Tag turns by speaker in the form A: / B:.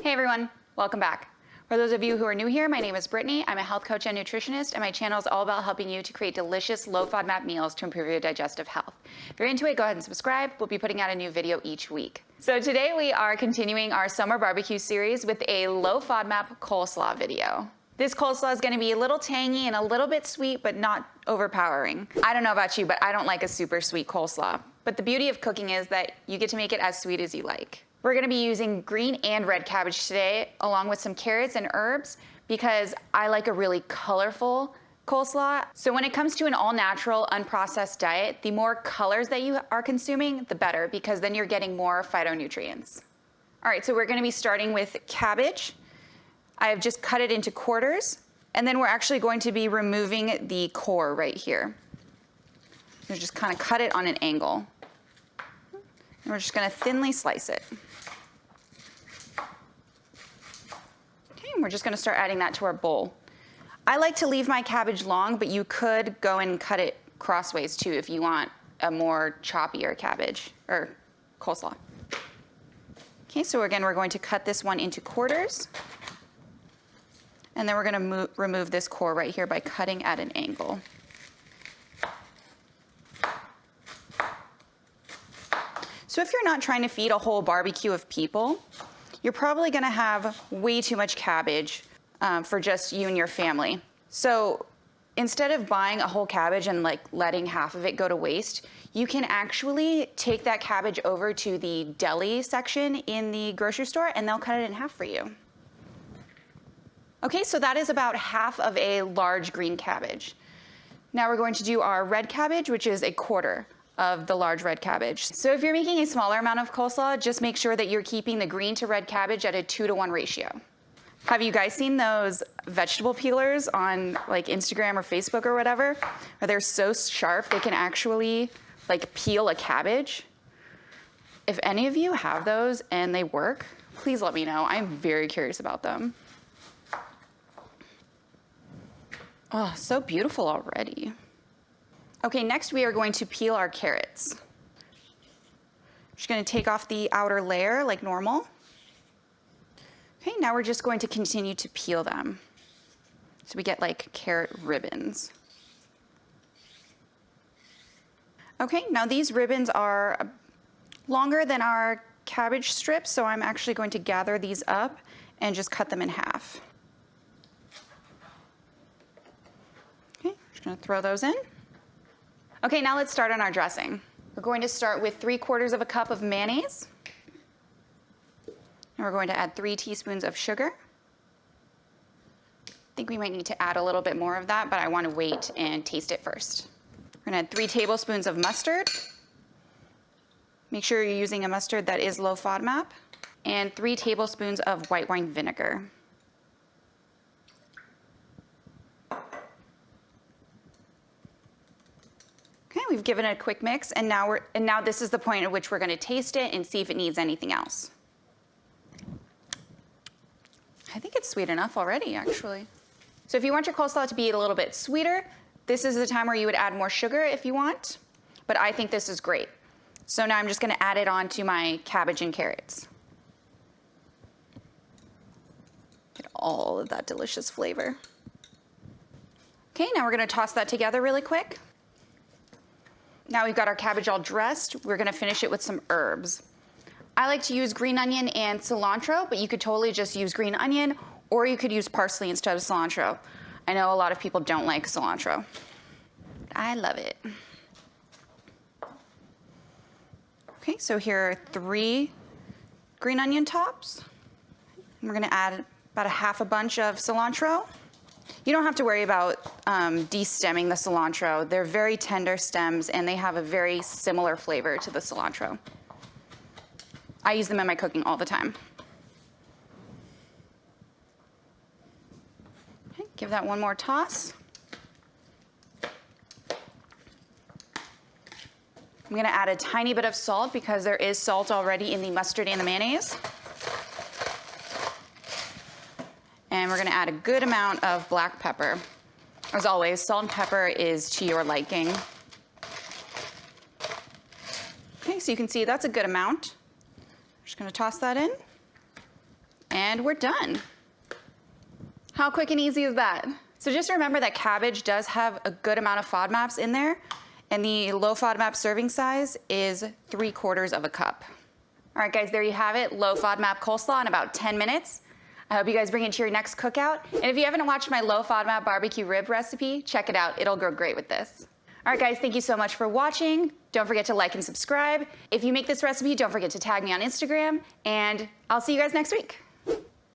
A: Hey everyone, welcome back. For those of you who are new here, my name is Brittany. I'm a health coach and nutritionist, and my channel is all about helping you to create delicious, low FODMAP meals to improve your digestive health. If you're into it, go ahead and subscribe. We'll be putting out a new video each week. So today we are continuing our summer barbecue series with a low FODMAP coleslaw video. This coleslaw is going to be a little tangy and a little bit sweet, but not overpowering. I don't know about you, but I don't like a super sweet coleslaw. But the beauty of cooking is that you get to make it as sweet as you like. We're going to be using green and red cabbage today, along with some carrots and herbs, because I like a really colorful coleslaw. So when it comes to an all-natural, unprocessed diet, the more colors that you are consuming, the better, because then you're getting more phytonutrients. All right, so we're going to be starting with cabbage. I have just cut it into quarters, and then we're actually going to be removing the core right here. You just kind of cut it on an angle. And we're just going to thinly slice it. Okay, and we're just going to start adding that to our bowl. I like to leave my cabbage long, but you could go and cut it crossways too if you want a more choppier cabbage or coleslaw. Okay, so again, we're going to cut this one into quarters. And then we're going to remove this core right here by cutting at an angle. So if you're not trying to feed a whole barbecue of people, you're probably going to have way too much cabbage for just you and your family. So instead of buying a whole cabbage and like letting half of it go to waste, you can actually take that cabbage over to the deli section in the grocery store and they'll cut it in half for you. Okay, so that is about half of a large green cabbage. Now we're going to do our red cabbage, which is a quarter of the large red cabbage. So if you're making a smaller amount of coleslaw, just make sure that you're keeping the green to red cabbage at a 2-to-1 ratio. Have you guys seen those vegetable peelers on like Instagram or Facebook or whatever? Where they're so sharp they can actually like peel a cabbage? If any of you have those and they work, please let me know. I'm very curious about them. Oh, so beautiful already. Okay, next we are going to peel our carrots. Just going to take off the outer layer like normal. Okay, now we're just going to continue to peel them. So we get like carrot ribbons. Okay, now these ribbons are longer than our cabbage strips, so I'm actually going to gather these up and just cut them in half. Okay, just going to throw those in. Okay, now let's start on our dressing. We're going to start with 3/4 cup of mayonnaise. And we're going to add 3 teaspoons of sugar. I think we might need to add a little bit more of that, but I want to wait and taste it first. We're going to add 3 tablespoons of mustard. Make sure you're using a mustard that is low FODMAP. And 3 tablespoons of white wine vinegar. Okay, we've given it a quick mix, and now this is the point at which we're going to taste it and see if it needs anything else. I think it's sweet enough already, actually. So if you want your coleslaw to be a little bit sweeter, this is the time where you would add more sugar if you want, but I think this is great. So now I'm just going to add it on to my cabbage and carrots. Get all of that delicious flavor. Okay, now we're going to toss that together really quick. Now we've got our cabbage all dressed. We're going to finish it with some herbs. I like to use green onion and cilantro, but you could totally just use green onion, or you could use parsley instead of cilantro. I know a lot of people don't like cilantro. I love it. Okay, so here are 3 green onion tops. We're going to add about a bunch of cilantro. You don't have to worry about de-stemming the cilantro. They're very tender stems and they have a very similar flavor to the cilantro. I use them in my cooking all the time. Okay, give that one more toss. I'm going to add a tiny bit of salt because there is salt already in the mustard and the mayonnaise. And we're going to add a good amount of black pepper. As always, salt and pepper is to your liking. Okay, so you can see that's a good amount. Just going to toss that in. And we're done. How quick and easy is that? So just remember that cabbage does have a good amount of FODMAPs in there, and the low FODMAP serving size is 3/4 of a cup. All right, guys, there you have it. Low FODMAP coleslaw in about 10 minutes. I hope you guys bring it to your next cookout. And if you haven't watched my low FODMAP barbecue rib recipe, check it out. It'll go great with this. All right, guys, thank you so much for watching. Don't forget to like and subscribe. If you make this recipe, don't forget to tag me on Instagram, and I'll see you guys next week.